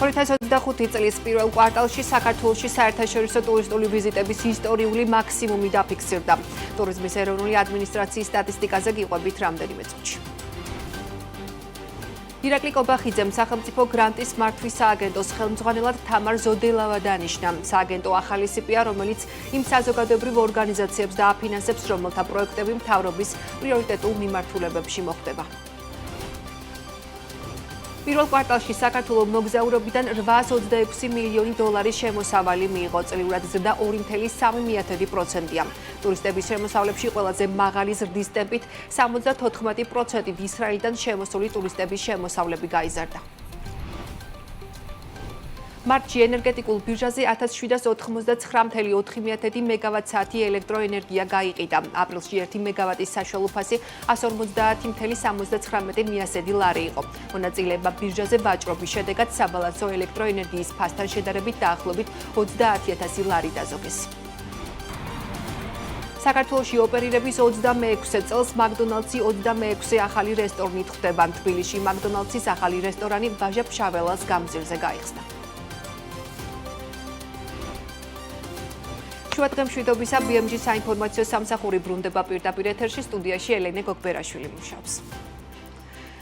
2025 წლის პირველ კვარტალში საქართველოში საერთაშორისო ტურისტული ვიზიტების ისტორიული მაქსიმუმი დაფიქსირდა. ტურიზმის ეროვნული ადმინისტრაციის სტატისტიკაზე გიყვებით რამდენიმე წუთში. ირაკლი კობახიძემ სახელმწიფო გრანტის მართვის სააგენტოს ხელმძღვანელად თამარ ზოდელავა დანიშნა. სააგენტო ახალი სიპია, რომელიც იმ საზოგადოებრივ ორგანიზაციებს დააფინანსებს, რომელთა პროექტები მთავრობის პრიორიტეტულ მიმართულებებში მოხდება. პირველ კვარტალში საქართველოს მოგზაურობიდან 826 მილიონი დოლარის შემოსავალი მიიღო, წლიურად ზრდა 2.3%-ია. ტურისტების შემოსავლებში ყველაზე მაღალი ზრდის ტემპით 74%-ით ისრაელიდან შემოსული ტურისტების შემოსავლები გაიზარდა. მარტში ენერგეტიკულ ბირჟაზე 1799.4 მეგავატ-საათი ელექტროენერგია გაიყიდა. აპრილში 1 მეგავატის საშუალო ფასი 150.79 მიასედი ლარი იყო. მონაწილეება ბირჟაზე ვაჭრობის შედეგად საბალანსო ელექტროენერგიის ფასთან შედარებით დაახლოებით 30.000 ლარი დაზოგეს. საქართველოში ოპერირების 26 წელს მაკდონალდსი 26 ახალი რესტორნით ხვდება. თბილისში მაკდონალდსის ახალი რესტორანი ვაჟა ფშაველას გამზირზე გაიხსნა. შუადღე მშვიდობისა BMG საინფორმაციო სამსახური ბრუნდება პირდაპირ ეთერში, სტუდიაში ელენე გოგბერაშვილი მუშაობს.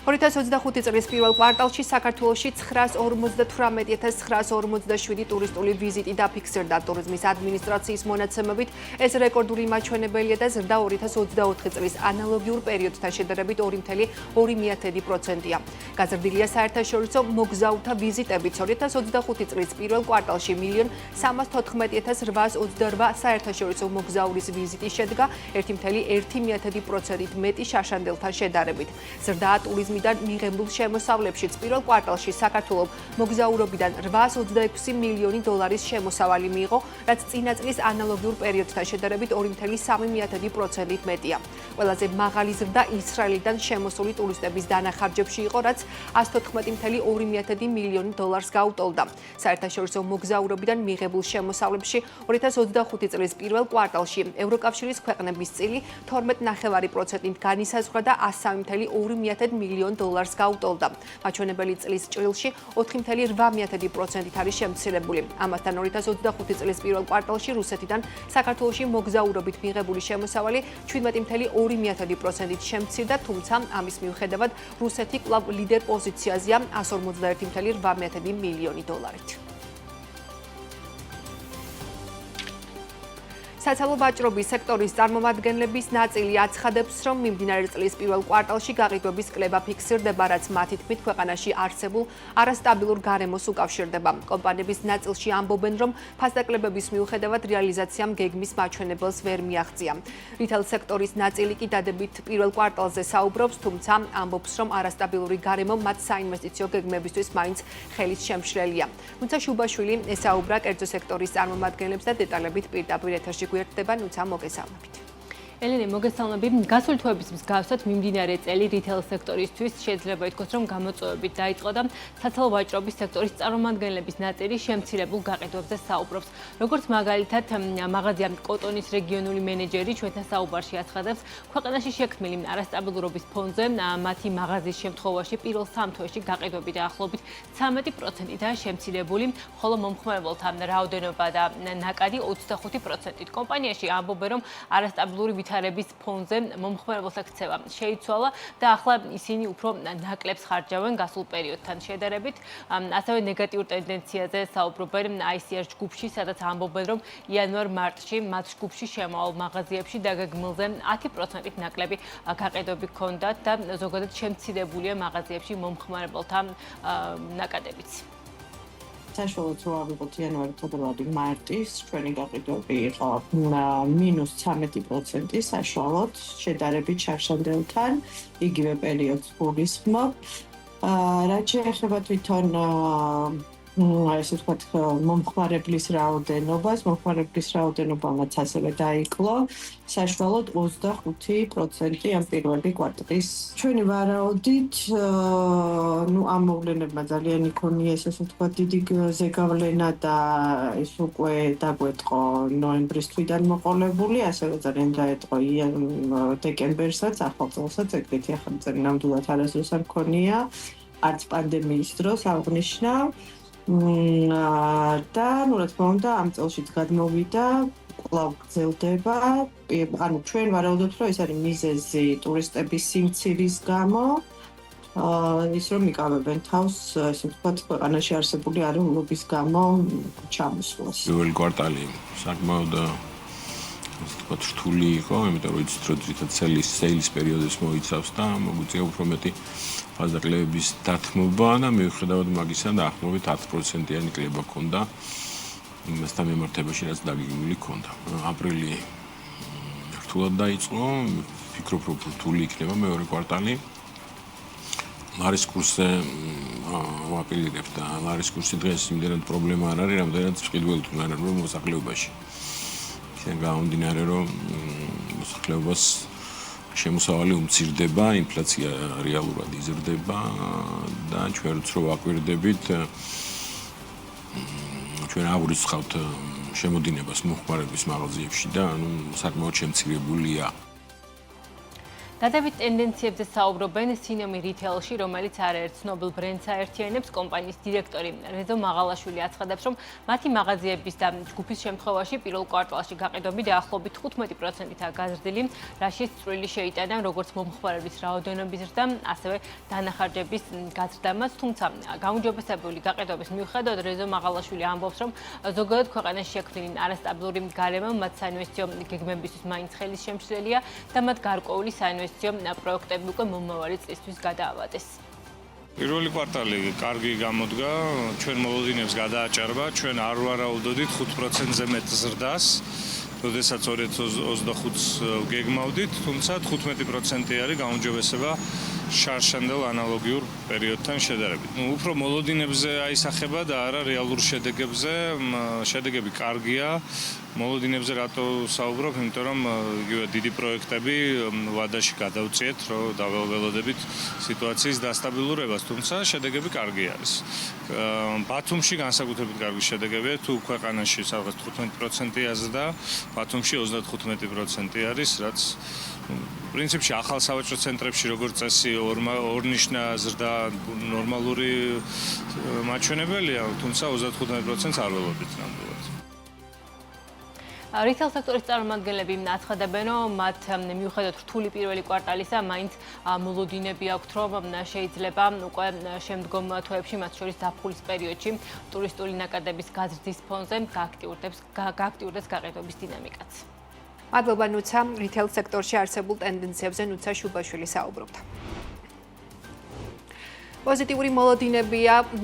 2025 წლის პირველ კვარტალში საქართველოში 958.947 ტურისტული ვიზიტი დაფიქსირდა. ტურიზმის ადმინისტრაციის მონაცემებით ეს რეკორდული მაჩვენებელია და ზრდა 2024 წლის ანალოგიურ პერიოდთან შედარებით 2.2%-ია. გაზრდილია საერთაშორისო მოგზაურთა ვიზიტებიც. 2025 წლის პირველ კვარტალში 1.314.828 საერთაშორისო მოგზაურის ვიზიტი შედგა 1.1%-ით მეტი შაშანდელთან შედარებით. ზრდაა ტურიზმიდან მიღებულ შემოსავლებშიც. პირველ კვარტალში საქართველოს მოგზაურობიდან 826 მილიონი დოლარის შემოსავალი მიიღო, რაც წინა წლის ანალოგიურ პერიოდთან შედარებით 2.3%-ით მეტია. ყველაზე მაღალი ზრდა ისრაელიდან შემოსული ტურისტების დანახარჯებში იყო, რაც 114.2 მილიონი დოლარს გაუტოლდა. საერთაშორისო მოგზაურობიდან მიღებულ შემოსავლებში 2025 წლის პირველ კვარტალში ევროკავშირის ქვეყნების წილი 12.9%-ით განისაზღვრა და 103.2 მილიონი დოლარს გაუტოლდა. მაჩვენებელი წლის ჭრილში 4.8%-ით არის შემცირებული. ამასთან 2025 წლის პირველ კვარტალში რუსეთიდან საქართველოში მოგზაურობით მიღებული შემოსავალი 17.2%-ით შემცირდა, თუმცა ამის მიუხედავად რუსეთი კვლავ ლიდერ პოზიციაზეა 151.8 მილიონი დოლარით. საცალო ვაჭრობის სექტორის წარმომადგენლების ნაწილი აცხადებს, რომ მიმდინარე წლის პირველ კვარტალში გაყიდვების კლება ფიქსირდება, რაც მათი თქმით ქვეყანაში არსებულ არასტაბილურ გარემოს უკავშირდება. კომპანიების ნაწილში ამბობენ, რომ ფასდაკლებების მიუხედავად რეალიზაციამ გეგმის მაჩვენებელს ვერ მიაღწია. რიტეილ სექტორის ნაწილი კი დადებით პირველ კვარტალზე საუბრობს, თუმცა ამბობს, რომ არასტაბილური გარემო მათ საინვესტიციო გეგმებისთვის მაინც ხელის შემშლელია. თუმცა შუბაშვილი ესაუბრა კერძო სექტორის წარმომადგენლებს და დეტალებით პირდაპირ ეთერში გვერდება, ნუცა მოგესალმებით. ელენე, მოგესალმებით. გასული თვეების მსგავსად მიმდინარე წელი რიტეილ სექტორისთვის შეიძლება ითქვას, რომ გამოწვევებით დაიწყო და საცალო ვაჭრობის სექტორის წარმომადგენლების ნაწილი შემცირებულ გაყიდვებზე საუბრობს. როგორც მაგალითად, მაღაზია კოტონის რეგიონული მენეჯერი ჩვენთან საუბარში აცხადებს, ქვეყანაში შექმნილი არასტაბილურობის ფონზე მათი მაღაზიის შემთხვევაში პირველ 3 თვეში გაყიდვები დაახლოებით 13%-ით შემცირებული, ხოლო მომხმარებელთა რაოდენობა და ნაკადი 25%-ით. კომპანიაში ამბობენ, რომ არასტაბილური ვითარების ფონზე მომხმარებელთა ქცევა შეიცვალა და ახლა ისინი უფრო ნაკლებს ხარჯავენ გასულ პერიოდთან შედარებით. ასევე ნეგატიურ ტენდენციაზე საუბრობენ ICR ჯგუფში, სადაც ამბობენ, რომ იანვარ-მარტში მათ ჯგუფში შემავალ მაღაზიებში დაგეგმილზე 10%-ით ნაკლები გაყიდვები ჰქონდათ და ზოგადად შემცირებულია მაღაზიებში მომხმარებელთა ნაკადებიც. საშუალოდ რო ავიღოთ იანვარი, თებერვალი, მარტის ჩვენი გაყიდვები იყო -13% საშუალოდ შედარებით შარშანდელთან, იგივე პერიოდს გულისხმობ. რაც შეეხება თვითონ ესე ვთქვათ, მომხმარებლის რაოდენობას, მომხმარებლის რაოდენობამაც ასევე დაიკლო, საშუალოდ 25% ამ პირველი კვარტლის. ჩვენი ვარაუდით, ამ მოვლენებმა ძალიან იქონიეს, ესე ვთქვათ, დიდი ზეგავლენა და ის უკვე დაგვეტყო ნოემბრის თვიდან მოყოლებული, ასევე ძალიან დაეტყო დეკემბერსაც, ახალ წელსაც, ეგრეთი ახალი წელი ნამდვილად არასდროს არ მქონია, არც პანდემიის დროს აღნიშნა. და რა თქმა უნდა ამ წელშიც გადმოვიდა კვლავ გრძელდება ანუ ჩვენ ვარაუდობთ რომ ეს არის მიზეზი ტურისტების სიმცირის გამო ის რომ იკავებენ თავს ესე ვთქვათ ქვეყანაში არსებული არეულობის გამო ჩამოსვლას. პირველი კვარტალი საკმაოდ ვთქვათ რთული იყო, იმიტომ რომ იცით რომ ძირითადად სეილის პერიოდის მოიცავს და მოგვიწია უფრო მეტი ფაზაკლების დათმობა და მიუხედავად მაგისა დაახლოებით 10%-იანი კლება ჰქონდა იმასთან მიმართებაში, რაც დაგეგმილი ჰქონდა. აპრილი რთულად დაიწყო, ვფიქრობ რომ რთული იქნება მეორე კვარტალი. ლარის კურსზე ვაპილირებთ და ლარის კურსი დღეს იმდენად პრობლემა არ არის, რამდენად წყილველი თუნდაც მოსახლეობაში. ისე გამომდინარე რომ მოსახლეობას შემოსავალი უმცირდება, ინფლაცია რეალურად იზრდება და ჩვენ როცა ვაკვირდებით ჩვენ აღვიწყავთ შემოდინებას მოხმარების მაღაზიებში და ანუ საკმაოდ შემცირებულია. დადებით ტენდენციებზე საუბრობენ სინემი რითეილში, რომელიც არაერთ ცნობილ ბრენდს აერთიანებს. კომპანიის დირექტორი რეზო მაღალაშვილი აცხადებს, რომ მათი მაღაზიების და ჯგუფის შემთხვევაში პირველ კვარტალში გაყიდვები დაახლოებით 15%-აა გაზრდილი, რაშიც წვლილი შეიტანა როგორც მომხმარების რაოდენობის ზრდა, ასევე დანახარჯების გაზრდამაც. თუმცა გაუმჯობესებული გაყიდვების მიუხედავად რეზო მაღალაშვილი ამბობს, რომ ზოგადად ქვეყანაში შექმნილი არასტაბილური გარემო მათ საინვესტიციო გეგმებისთვის მაინც ხელის შემშლელია და მათ გარკვეული საინვესტიციო პროექტები უკვე მომავალი წლისთვის გადაავადეს. პირველი კვარტალი კარგი გამოდგა, ჩვენ მოლოდინებს გადააჭარბა, ჩვენ არ ვარაუდობდით 5%-ზე მეტ ზრდას, როდესაც 2025-ს გეგმავდით, თუმცა 15% არის გაუმჯობესება შარშანდელ ანალოგიურ პერიოდთან შედარებით. უფრო მოლოდინებზე აისახება და არა რეალურ შედეგებზე, შედეგები კარგია. მოლოდინებზე რატო საუბრობ? იმიტომ რომ იგივე დიდი პროექტები ვადაში გადავწიეთ, რომ დაველოდებით სიტუაციის დასტაბილურებას, თუმცა შედეგები კარგი არის. ბათუმში განსაკუთრებით კარგი შედეგებია, თუ ქვეყანაში სადღაც 15%-ია ზრდა, ბათუმში 35% არის, რაც პრინციპში ახალ სავაჭრო ცენტრებში როგორც წესი ორნიშნა ზრდა ნორმალური მაჩვენებელია, თუმცა 35%-ს არ ველოდით ნამდვილად. რითეილ სექტორის წარმომადგენლები აცხადებენ, რომ მათ მიუხედავად რთული პირველი კვარტალისა, მაინც მოლოდინები აქვთ, რომ შეიძლება უკვე შემდგომ თვეებში, მათ შორის ზაფხულის პერიოდში, ტურისტული ნაკადების გაზრდის ფონზე გააქტიურდეს გაყიდვების დინამიკაც. მადლობა ნუცა, რითეილ სექტორში არსებულ ტენდენციებზე ნუცა შუბაშვილი საუბრობდა. პოზიტიური მოლოდინებია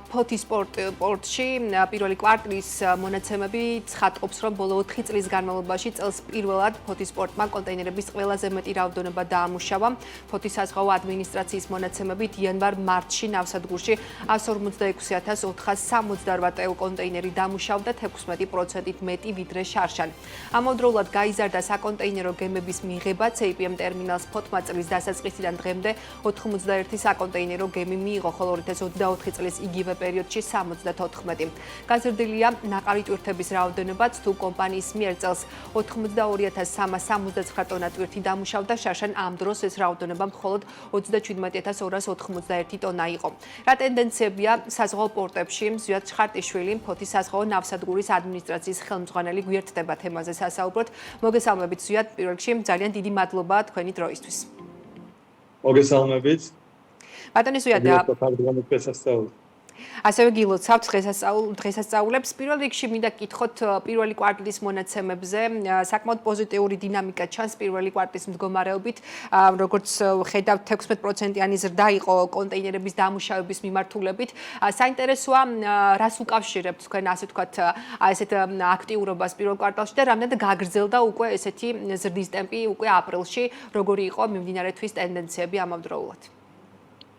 ფოთის პორტში. პირველი კვარტლის მონაცემები ცხადყოფს, რომ ბოლო 4 წლის განმავლობაში წელს პირველად ფოთის პორტმა კონტეინერების ყველაზე მეტი რაოდენობა დაამუშავა. ფოთის საზღვაო ადმინისტრაციის მონაცემებით იანვარ-მარტში ნავსადგურში 146,468 ტეუ კონტეინერი დამუშავდა 16%-ით მეტი ვიდრე შარშან. ამავდროულად გაიზარდა საკონტეინერო გემების მიღება CPM ტერმინალს ფოთმა წლის დასაწყისიდან დღემდე 91 საკონტეინერო გემი მიიღო, ხოლო 2024 წლის იგივე პერიოდში 74. გაზრდილია ნაყარი ტვირთების რაოდენობაც, თუ კომპანიის მიერ წელს 82,369 ტონა ტვირთი დამუშავდა, შარშან ამ დროს ეს რაოდენობა მხოლოდ 37,291 ტონა იყო. რა ტენდენციებია საზღვაო პორტებში? ზვიად ჩხარტიშვილი, ფოთის საზღვაო ნავსადგურის ადმინისტრაციის ხელმძღვანელი გვერდდება თემაზე სასაუბროთ. მოგესალმებით ზვიად, პირველ რიგში ძალიან დიდი მადლობა თქვენი დროისთვის. მოგესალმებით. ბატონი ზვიად, ასევე გილოცავთ დღესასწაულებს. პირველ რიგში მინდა გკითხოთ პირველი კვარტლის მონაცემებზე. საკმაოდ პოზიტიური დინამიკა ჩანს პირველი კვარტლის მდგომარეობით. როგორც ხედავთ, 16%-იანი ზრდა იყო კონტეინერების დამუშავების მიმართულებით. საინტერესოა, რას უკავშირებთ თქვენ ასე ვთქვათ, ესეთ აქტიურობას პირველ კვარტალში და რამდენად გაგრძელდა უკვე ესეთი ზრდის ტემპი უკვე აპრილში, როგორი იყო მიმდინარე თვის ტენდენციები ამავდროულად?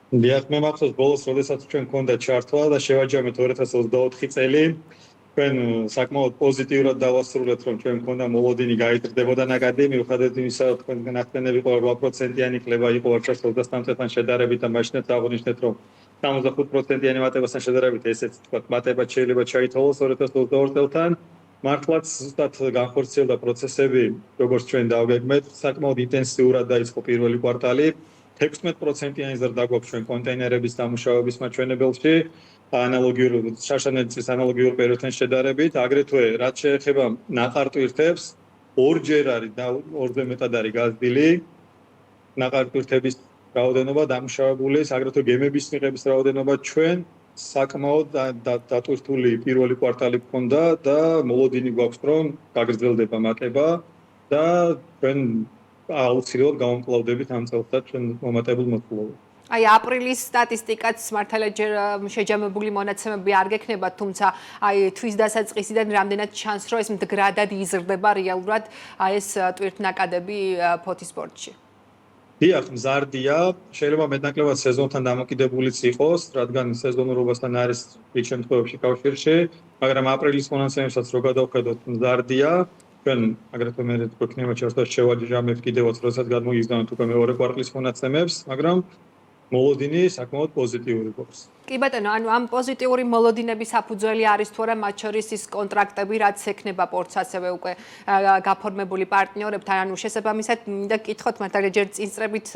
დიახ, მე მახსოვს ბოლოს, როდესაც ჩვენ გქონდა ჩართვა და შევაჯამეთ 2024 წელი, ჩვენ საკმაოდ პოზიტიურად დავასრულეთ, რომ ჩვენ გქონდა მოლოდინი გაიზრდებოდა ნაკადი, მიუხედავად იმისა, რომ თქვენ ნახტენები იყო 8%-იანი კლება იყო 2023 წელთან შედარებით და მაშინაც აღნიშნეთ, რომ 75%-იანი მატებასთან შედარებით ესეც თქვა მატებაც შეიძლება ჩაითვალოს 2022 წელთან. მართლაც ზუსტად განხორციელდა პროცესები, როგორც ჩვენ დავგეგმეთ, საკმაოდ ინტენსიურად დაიწყო პირველი კვარტალი. 16%-იანი ზრდა გვაქვს ჩვენ კონტეინერების დამუშავების მაჩვენებელში, ანალოგიურად შარშანელის ანალოგიურ პერიოდთან შედარებით, აგრეთვე რაც შეეხება ნაყარტვირთებს, ორჯერ არის და ორზე მეტად არის გაზრდილი ნაყარტვირთების რაოდენობა დამუშავებული, აგრეთვე გემების მიღების რაოდენობა ჩვენ საკმაოდ დატვირთული პირველი კვარტალი გქონდა და მოლოდინი გვაქვს რომ გაგრძელდება მატება და ჩვენ აუცილებლად გავამკლავდებით ამ წელსაც ჩვენ მომატებულ მოცულობას. აი აპრილის სტატისტიკაც მართალია ჯერ შეჯამებული მონაცემები არ გექნება, თუმცა აი თვის დასაწყისიდან რამდენად ჩანს რომ ეს მდგრადად იზრდება რეალურად აი ეს ტვირთნაკადები ფოთის სპორტში. დიახ, მზარდია, შეიძლება მეტნაკლებად სეზონთან დამოკიდებულიც იყოს, რადგან სეზონურობასთან არის რიგ შემთხვევებში კავშირში, მაგრამ აპრილის მონაცემებსაც რო გადავხედოთ, მზარდია. ჩვენ აგრეთვე მე გვექნება ჩართოს შევაჯამებ კიდევაც, როდესაც გადმოიგზავნოთ უკვე მეორე კვარტლის მონაცემებს, მაგრამ მოლოდინი საკმაოდ პოზიტიური გვაქვს. კი ბატონო, ანუ ამ პოზიტიური მოლოდინების საფუძველი არის თუ არა მათ შორის ის კონტრაქტები, რაც ექნება პორტს ასევე უკვე გაფორმებული პარტნიორებთან, ანუ შესაბამისად მინდა გკითხოთ, მართალია ჯერ წინწრებით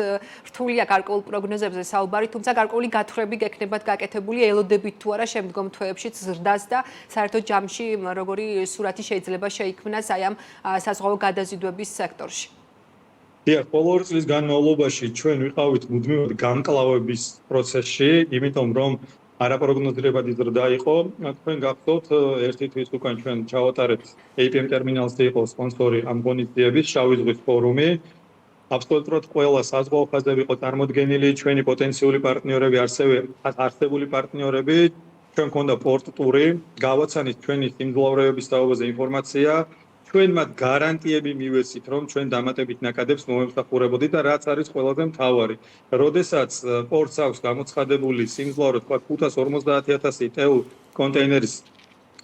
რთულია გარკვეულ პროგნოზებზე საუბარი, თუმცა გარკვეული გათხრები გექნებათ გაკეთებული, ელოდებით თუ არა შემდგომ თვეებშიც ზრდას და საერთოდ ჯამში როგორი სურათი შეიძლება შეიქმნას აი ამ საზღვაო გადაზიდვების სექტორში. დიახ, ბოლო წლის განმავლობაში ჩვენ ვიყავით მუდმივად გამკლავების პროცესში, იმიტომ რომ არაპროგნოზირებადი ზრდა იყო. თქვენ გახსოვთ, ერთი თვის უკან ჩვენ ჩავატარეთ APM ტერმინალზე იყო სპონსორი ამ ღონისძიების შავი ზღვის ფორუმი. აბსოლუტურად ყველა საზღვაო ხაზები იყო წარმოდგენილი, ჩვენი პოტენციური პარტნიორები, არსებული პარტნიორები, ჩვენ მქონდა პორტ ტური, გავაცანით ჩვენი სიმძლავრეების თაობაზე ინფორმაცია. ჩვენ მათ გარანტიები მივეცით, რომ ჩვენ დამატებით ნაკადებს მომემსახურებოდით და რაც არის ყველაზე მთავარი. როდესაც პორტს აქვს გამოცხადებული სიმძლავრე, თქვა 550,000 TEU კონტეინერის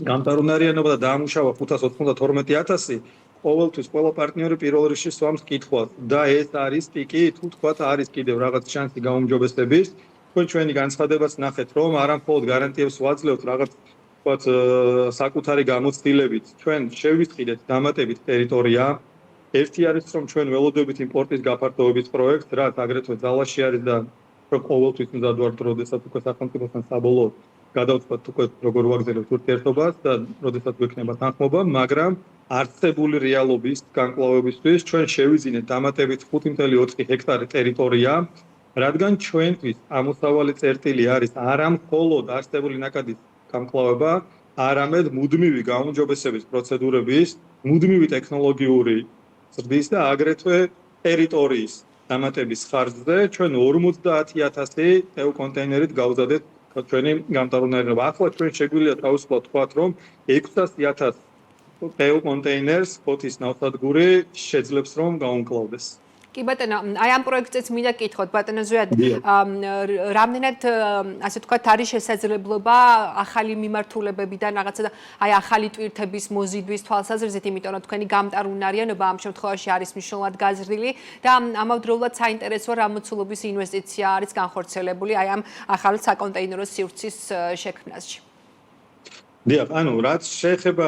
გამტარუნარიანობა და დაამუშავა 592,000, ყოველთვის ყველა პარტნიორი პირველ რიგში სვამს კითხვას და ეს არის პიკი, თუ თქვა არის კიდევ რაღაც შანსი გაუმჯობესების, ჩვენი განცხადებაც ნახეთ, რომ არა მხოლოდ გარანტიებს ვაძლევთ რაღაც საკუთარი გამოცდილებით ჩვენ შევისყიდეთ დამატებით ტერიტორია. ერთი არის რომ ჩვენ ველოდებით იმპორტის გაფართოების პროექტს, რაც აგრეთვე ძალაში არის და ყოველთვის უნდა ვართ, როდესაც უკვე სახელმწიფოსთან საბოლოოდ გადავწყვეტთ უკვე როგორ ვაგრძელებთ ურთიერთობას და როდესაც გვექნება თანხმობა, მაგრამ არსებული რეალობის განკლავებისთვის ჩვენ შევიძინეთ დამატებით 5.4 ჰექტარი ტერიტორია, რადგან ჩვენთვის ამოსავალი წერტილი არის არა მხოლოდ არსებული ნაკადის გამკლავება, არამედ მუდმივი გაუმჯობესების პროცედურების, მუდმივი ტექნოლოგიური ზრდის და აგრეთვე ტერიტორიის დამატების ხარჯზე ჩვენ 50,000 TEU კონტეინერით გავზადეთ ჩვენი გამტარუნარიანობა. ახლა ჩვენ შეგვიძლია თავისუფლად ვთქვათ, რომ 600,000 TEU კონტეინერს ფოთის ნავსადგური შეძლებს რომ გაუმკლავდეს. კი ბატონო, აი ამ პროექტზეც მინდა გკითხოთ, ბატონო ზვიად, რამდენად ასე ვთქვათ არის შესაძლებლობა ახალი მიმართულებებიდან რაღაცა და აი ახალი ტვირთების მოზიდვის თვალსაზრისით, იმიტომ რომ თქვენი გამტარუნარიანობა ამ შემთხვევაში არის მნიშვნელოვნად გაზრდილი და ამავდროულად საინტერესოა რა მოცულობის ინვესტიცია არის განხორციელებული აი ამ ახალ საკონტეინერო სივრცის შექმნაში. დიახ, ანუ რაც შეეხება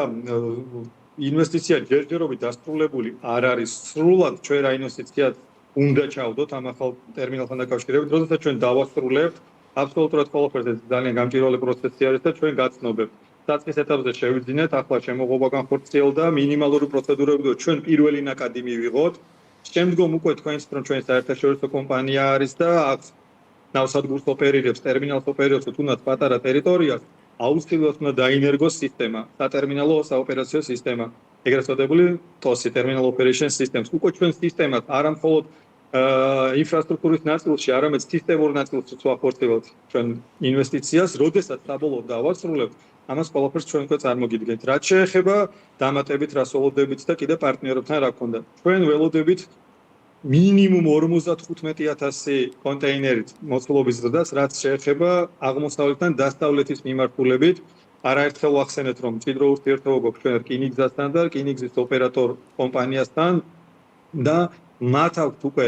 ინვესტიცია ჯერჯერობით დასრულებული არ არის. სრულად ჩვენ რა ინვესტიციას უნდა ჩავდოთ ამ ახალ ტერმინალთან დაკავშირებით, როდესაც ჩვენ დავასრულებთ, აბსოლუტურად ყველაფერზე ძალიან გამჭვირვალე პროცესი არის და ჩვენ გაცნობებთ. საწყის ეტაპზე შევიძინეთ, ახლა შემოღობა განხორციელდა, მინიმალური პროცედურები ჩვენ პირველი ნაკადი მივიღოთ. შემდგომ უკვე თქვენს რომ ჩვენი საერთაშორისო კომპანია არის და აქ ნავსადგურს ოპერირებს, ტერმინალს ოპერირებს თუნდაც პატარა ტერიტორიას. აუცილებლად უნდა დაინერგოს სისტემა, სატერმინალო საოპერაციო სისტემა, ეგრეთ წოდებული TOSI, Terminal Operation Systems. უკვე ჩვენ სისტემას არა მხოლოდ ინფრასტრუქტურის ნაწილში, არამედ სისტემურ ნაწილშიც ვახორციელებთ ჩვენ ინვესტიციას, როდესაც საბოლოოდ დავასრულებთ, ამას ყველაფერს ჩვენ უკვე წარმოგიდგენთ. რაც შეეხება დამატებით რას ველოდებით და კიდე პარტნიორებთან რა გქონდა. ჩვენ ველოდებით მინიმუმ 55,000 კონტეინერით მოცულობის ზრდას, რაც შეეხება აღმოსავლეთიდან დასავლეთის მიმართულებით. არაერთხელ ვახსენეთ, რომ მჭიდრო ურთიერთობა გვაქვს ჩვენ რკინიგზასთან და რკინიგზის ოპერატორ კომპანიასთან და მათ აქვთ უკვე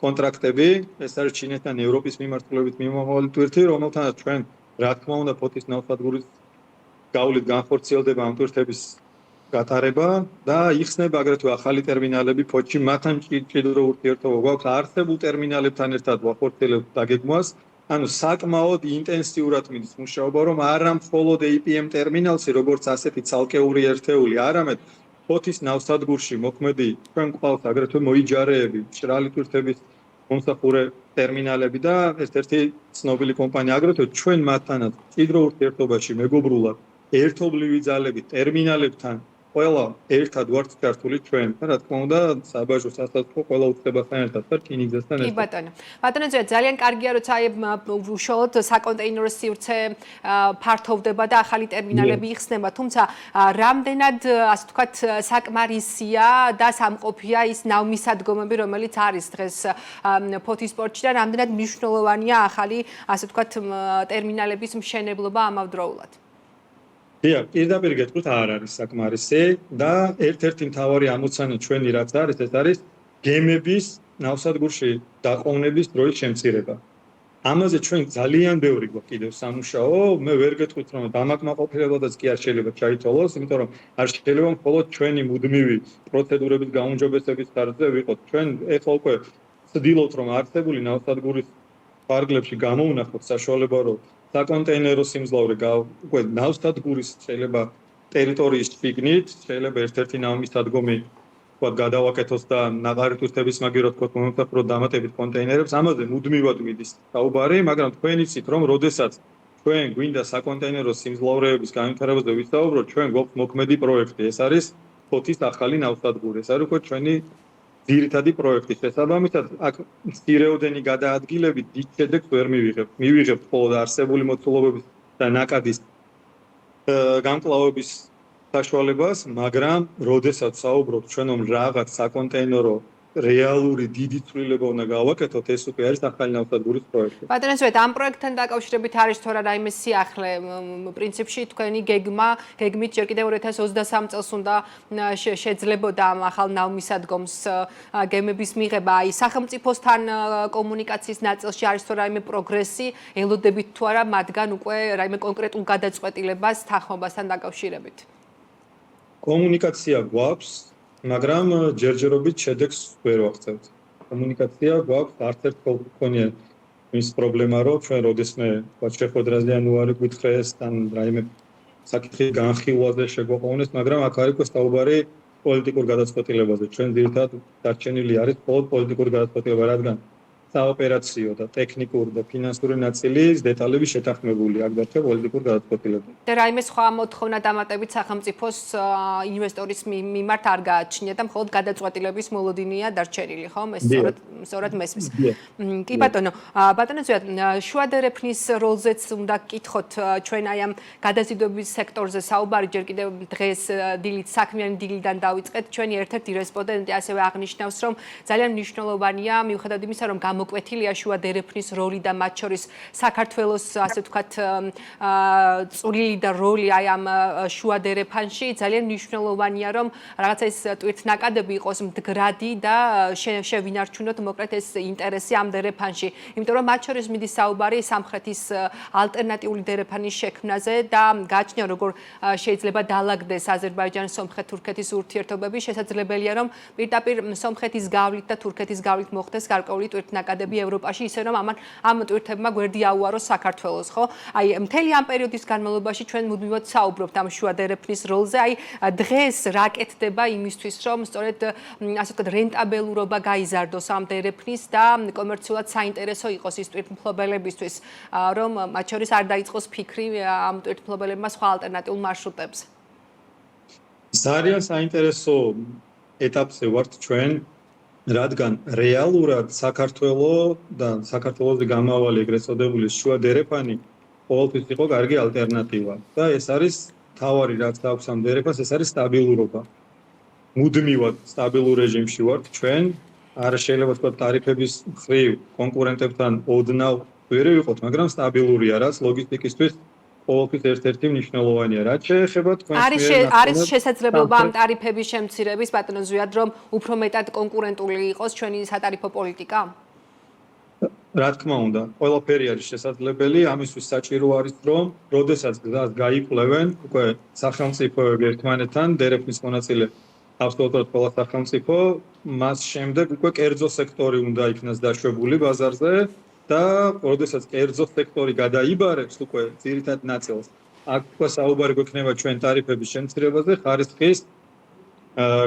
კონტრაქტები, ეს არის ჩინეთთან ევროპის მიმართულებით მიმავალი ტვირთი, რომელთანაც ჩვენ რა თქმა უნდა ფოთის ნავსადგურის გავლით განხორციელდება ამ ტვირთების გატარება და იხსნება აგრეთვე ახალი ტერმინალები ფოთში, მათთან მჭიდრო ურთიერთობა გვაქვს არსებულ ტერმინალებთან ერთად ვახორციელებთ დაგეგმვას. ანუ საკმაოდ ინტენსიურად მიდის მუშაობა, რომ არა მხოლოდ APM ტერმინალში, როგორც ასეთი ცალკეული ერთეული, არამედ ფოთის ნავსადგურში მოქმედი ჩვენ გვყავს აგრეთვე მოიჯარეები, მჭრალი თვირთების მომსახურე ტერმინალები და ერთ-ერთი ცნობილი კომპანია აგრეთვე ჩვენ მათთანაც მჭიდრო ურთიერთობაში მეგობრულად ერთობლივი ძალებით ტერმინალებთან ყველა ერთად ვართ ჩართული ჩვენ და რა თქმა უნდა საბაჟო სასაზღვრო ყველა უწყებასთან ერთად და რკინიგზასთან კი ერთად. ბატონო. ბატონო ძალიან კარგია როცა აი უშუალოდ საკონტეინერო სივრცე ფართოვდება და ახალი ტერმინალები იხსნება, თუმცა რამდენად ასე ვთქვათ საკმარისია და სამყოფია ის ნავმისადგომები, რომელიც არის დღეს ფოთის პორტში და რამდენად მნიშვნელოვანია ახალი ასე ვთქვათ ტერმინალების მშენებლობა ამავდროულად. დიახ, პირდაპირ გეტყვით არ არის საკმარისი და ერთ-ერთი მთავარი ამოცანა ჩვენი რაც არის, ეს არის გემების ნავსადგურში დაყოვნების დროის შემცირება. ამაზე ჩვენ ძალიან ბევრი გვაქვს კიდევ სამუშაო, მე ვერ გეტყვით რომ დამაკმაყოფილებადაც კი არ შეიძლება ჩაითვალოს, იმიტომ რომ არ შეიძლება მხოლოდ ჩვენი მუდმივი პროცედურების გაუმჯობესების ხარჯზე ვიყოთ. ჩვენ ეხლა უკვე ვცდილობთ რომ არსებული ნავსადგურის ფარგლებში გამოვნახოთ საშუალება რომ საკონტეინერო სიმძლავრე უკვე ნავსადგურის შეიძლება ტერიტორიის შიგნით, შეიძლება ერთ-ერთი ნავმისადგომი ვთქვათ გადავაკეთოს და ნაყარი თვირთების მაგივრად ვთქვათ მომსახუროთ დამატებით კონტეინერებს, ამაზე მუდმივად მიდის საუბარი, მაგრამ თქვენ იცით რომ როდესაც ჩვენ გვინდა საკონტეინერო სიმძლავრეების განვითარებაზე ვისაუბროთ, ჩვენ გვაქვს მოქმედი პროექტი, ეს არის ფოთის ახალი ნავსადგური, ეს არის უკვე ჩვენი ძირითადი პროექტი. შესაბამისად, აქ მცირეოდენი გადაადგილებით დიდ შედეგს ვერ მივიღებთ. მივიღებთ მხოლოდ არსებული მოცულობების და ნაკადის გამკლავების საშუალებას, მაგრამ როდესაც საუბრობთ ჩვენ რომ რაღაც საკონტეინერო რეალური დიდი ცვლილება უნდა გავაკეთოთ, ეს უკვე არის ახალი ნავსადგურის პროექტი. ბატონო ზვეთ, ამ პროექტთან დაკავშირებით არის თუ არა რაიმე სიახლე? პრინციპში თქვენი გეგმით ჯერ კიდევ 2023 წელს უნდა შეძლებოდა ამ ახალ ნავმისადგომს გემების მიღება. აი სახელმწიფოსთან კომუნიკაციის ნაწილში არის თუ რაიმე პროგრესი? ელოდებით თუ არა მათგან უკვე რაიმე კონკრეტულ გადაწყვეტილებას თანხმობასთან დაკავშირებით? კომუნიკაცია გვაქვს, მაგრამ ჯერჯერობით შედეგს ვერ ვაღწევთ. კომუნიკაცია გვაქვს, არც ერთხელ გქონია ის პრობლემა, რომ ჩვენ როდესმე შეხვედრაზე ან უარი გვითხრეს, ან რაიმე საკითხი განხილვაზე შეგვაყოვნეს, მაგრამ აქ არის უკვე საუბარი პოლიტიკურ გადაწყვეტილებაზე. ჩვენ ძირითადად დარჩენილი არის მხოლოდ პოლიტიკური გადაწყვეტილება, რადგან საოპერაციო და ტექნიკური და ფინანსური ნაწილის დეტალები შეთანხმებული აქ დარჩა პოლიტიკური გადაწყვეტილება. და რაიმე სხვა მოთხოვნა დამატებით სახელმწიფოს ინვესტორის მიმართ არ გააჩნია და მხოლოდ გადაწყვეტილების მოლოდინია დარჩენილი, ხო? ეს სწორად მესმის. კი ბატონო, ბატონო ზვიად, შუადერეფნის როლზეც უნდა გკითხოთ ჩვენ აი ამ გადაზიდვების სექტორზე საუბარი ჯერ კიდევ დღეს დილით საქმიანი დილიდან დავიწყეთ. ჩვენი ერთ-ერთი რესპონდენტი ასევე აღნიშნავს, რომ ძალიან მნიშვნელოვანია მიუხედავად იმისა, რომ მოკვეთილია შუადერეფნის როლი და მათ შორის საქართველოს ასე ვთქვათ წვლილი და როლი აი ამ შუადერეფანში ძალიან მნიშვნელოვანია რომ რაღაცა ეს ტვირთნაკადები იყოს მდგრადი და შევინარჩუნოთ მოკლედ ეს ინტერესი ამ დერეფანში. იმიტომ რომ მათ შორის მიდის საუბარი სამხრეთის ალტერნატიული დერეფანის შექმნაზე და გააჩნია როგორ შეიძლება დაალაგდეს აზერბაიჯანის სომხეთ-თურქეთის ურთიერთობები. შესაძლებელია რომ პირდაპირ სომხეთის გავლით და თურქეთის გავლით მოხდეს გარკვეული ტვირთნაკადები ევროპაში, ისე რომ ამ ტვირთებმა გვერდი აუაროს საქართველოს, ხო? აი მთელი ამ პერიოდის განმავლობაში ჩვენ მუდმივად საუბრობთ ამ შუადერეფნის როლზე. აი დღეს რა კეთდება იმისთვის, რომ სწორედ ასე ვთქვათ რენტაბელურობა გაიზარდოს ამ დერეფნის და კომერციულად საინტერესო იყოს ის ტვირთმფლობელებისთვის, რომ მათ შორის არ დაიწყოს ფიქრი ამ ტვირთმფლობელებმა სხვა ალტერნატიულ მარშრუტებზე. ძალიან საინტერესო ეტაპზე ვართ ჩვენ, რადგან რეალურად საქართველოს და საქართველოს გამავალი ეგრეთ წოდებული შუადერეფანი ყოველთვის იყო კარგი ალტერნატივა და ეს არის თავარი რაც აქვს ამ დერეფანს, ეს არის სტაბილურობა. მუდმივად სტაბილურ რეჟიმში ვართ ჩვენ, არ შეიძლება თქვა ტარიფების მხრივ კონკურენტებთან ოდნავ ვერ ვიყოთ, მაგრამ სტაბილურია, რაც ლოგისტიკისთვის ყოველთვის ერთ-ერთი მნიშვნელოვანია. რაც შეეხება თქვენს არის შესაძლებლობა ამ ტარიფების შემცირების ბატონო ზვიად, რომ უფრო მეტად კონკურენტული იყოს ჩვენი სატარიფო პოლიტიკა? რა თქმა უნდა, ყველაფერი არის შესაძლებელი, ამისთვის საჭირო არის, რომ როდესაც გზას გაიკვლევენ, უკვე სახელმწიფოები ერთმანეთთან, დერეფნის მონაწილე აბსოლუტურად ყველა სახელმწიფო, მას შემდეგ უკვე კერძო სექტორი უნდა იქნას დაშვებული ბაზარზე და როდესაც კერძო სექტორი გადაიბარებს უკვე ძირითად ნაწილს, აქ უკვე საუბარი გვექნება ჩვენ ტარიფების შემცირებაზე, ხარისხის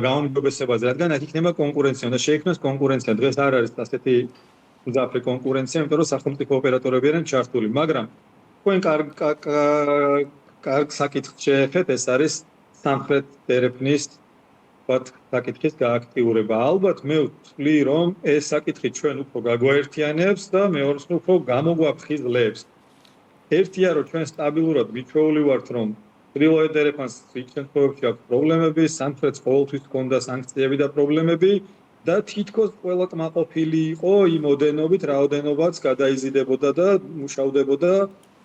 გაუმჯობესებაზე, რადგან აქ იქნება კონკურენცია, და შეიქმნას კონკურენცია. დღეს არ არის ასეთი მძაფრი კონკურენცია, იმიტომ რომ სახელმწიფო ოპერატორები არიან ჩართული, მაგრამ თქვენ კარგ საკითხს შეეხეთ, ეს არის სამხრეთ დერეფნის საკითხის გააქტიურება. ალბათ მე ვთვლი, რომ ეს საკითხი ჩვენ უფრო გაგვაერთიანებს და მეორეს უფრო გამოგვაფხიზლებს. ერთია, რომ ჩვენ სტაბილურად მიჩვეული ვართ, რომ ჩრდილოეთ დერეფანს იქ შემთხვევებში აქვს პრობლემები, სამხრეთს ყოველთვის ჰქონდა სანქციები და პრობლემები და თითქოს ყველა კმაყოფილი იყო იმ ოდენობით, რაოდენობაც გადაიზიდებოდა და მუშავდებოდა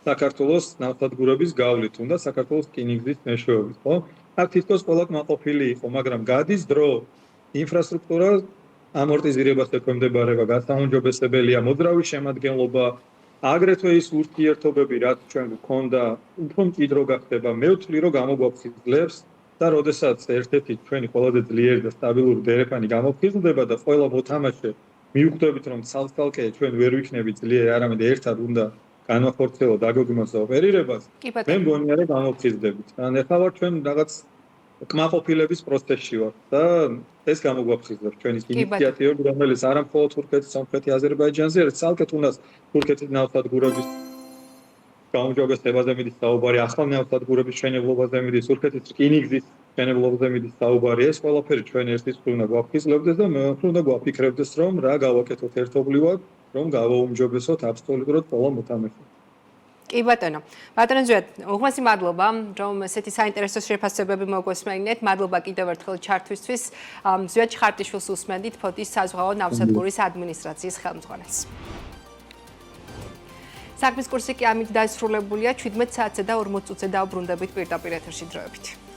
საქართველოს ნავსადგურების გავლით, თუნდაც საქართველოს რკინიგზის მეშვეობით, ხო? აქ თითქოს ყველა კმაყოფილი იყო, მაგრამ გადის დრო, ინფრასტრუქტურა ამორტიზირებას ექვემდებარება, გასაუმჯობესებელია მოძრავი შემადგენლობა, აგრეთვე ის ურთიერთობები, რაც ჩვენ გვქონდა, უფრო მჭიდრო გახდება. მე ვთვლი, რომ გამოგვაფხიზლებს და როდესაც ერთ-ერთი ჩვენი ყველაზე ძლიერი და სტაბილური დერეფანი გამოფხიზლდება და ყველა მოთამაშე მივხვდებით, რომ ცალ-ცალკე ჩვენ ვერ ვიქნებით ძლიერი, არამედ ერთად უნდა განვახორციელოთ აგეგმოს და ოპერირებას, მე მგონია, რომ გამოფხიზლდებით. ან ეხლა ვარ ჩვენ რაღაც კმაყოფილების პროცესში ვარ და ეს გამოგვაფხიზლებს ჩვენი ინიციატივები, რომელიც არა მხოლოდ თურქეთის, სომხეთი, აზერბაიჯანზე, არამედ ცალკე თუნდაც თურქეთის ნავსადგურების გაუმჯობესებაზე მიდის საუბარი, ახალ ნავსადგურების მშენებლობაზე მიდის, თურქეთის რკინიგზის მშენებლობაზე მიდის საუბარი. ეს ყველაფერი ჩვენ ერთის მხრივ უნდა გვაფხიზლებდეს და მეორე მხრივ უნდა გვაფიქრებდეს, რომ რა გავაკეთოთ ერთობლივად, რომ გავაუმჯობესოთ აბსოლუტურად ყველა მოთამაშე. კი ბატონო. ბატონო ზვიად, უღმესი მადლობა, რომ ესეთი საინტერესო შეფასებები მოგვესმენით. მადლობა კიდევ ერთხელ ჩართვისთვის. ზვიად ჩხარტიშვილს უსმენდით, ფოთის საზღვაო ნავსადგურის ადმინისტრაციის ხელმძღვანელს. საქმის კურსი კი ამით დასრულებულია. 17 საათზე და 40 წუთზე დავბრუნდებით პირდაპირ ეთერში დროებით.